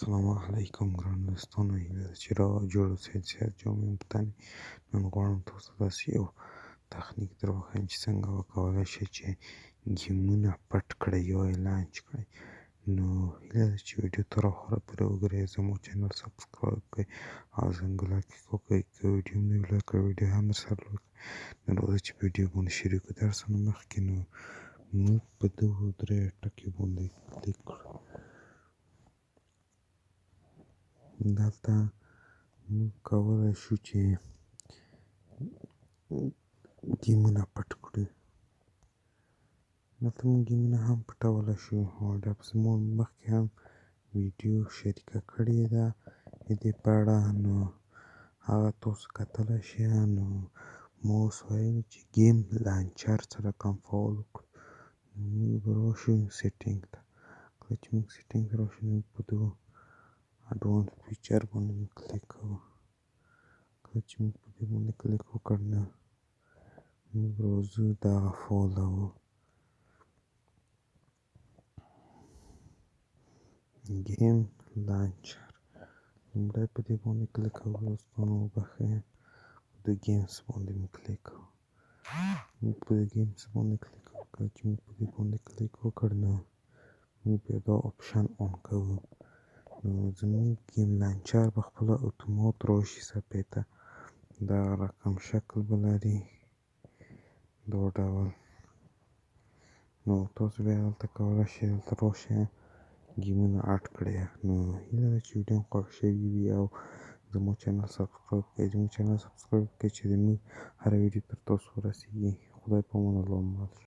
السلام علیکم ګران دوستانو، هیله ده چې جوړ اوسئ، صحت جامې مو په تن وي. نن غواړم تاسو ته داسې یو تخنیک در وښیم چې څنګه وکولای شئ چې ګیمونه پټ کړئ یا یې لانچ کړئ. نو هیله ده چې ویډیو تر اخره پورې وګورئ، زموږ چینل سبسکرایب کړئ او زنګله کلیک وکړئ. که ویډیو مو نه وي لایک کړی، ویډیو هم درسره لایک کړئ. نو راځئ چې په ویډیو باندې شروع کړو. د هر څه نه مخکې نو موږ په دغو دریو ټکو باندې کلیک کړو. دلته موږ کولی شو چې ګیمونه پټ کړو. دلته موږ ګیمونه هم پټولی شو او زموږ مخکې هم ویډیو شریکه کړې ده د دې په اړه، نو هغه تاسو کتلی شئ. نو ما اوس ویلي چې ګیم لانچر سره کوم فعال وکړو. نو موږ به راشو سیټینګ ته. کله چې موږ سیټینګ ته راشو نو په دغو اډوانس فیچر باندې موږ کلیک کوو. کله چې موږ په دې باندې کلیک وکړ نو موږ راځو دغه فعالوو. ګیم لانچر لومړی په دې باندې کلیک کوو. دوستانو وبښئ، په د ګیمز باندې مو کلیک کوو. موږ په د ګیمز باندې کلیک کوو. کله چې موږ په دې باندې کلیک وکړ نو موږ بیا دا اپشن آن کوو. نو زموږ ګیم لانچر به خپله اتومات راشي صفحې ته. دغه رقم شکل به لري، دا ډول. نو تاسو بیا دلته کولی شئ دلته راشئ ګیمونه اډ کړئ. نو هیله ده چې ویډیو مو خوښ شوي وي او زموږ چینل سبسکرایب کړئ. زموږ چینل سبسکرایب کړئ چې زموږ هره ویډیو تر تاسو ورسیږي. خدای په امان، الله مو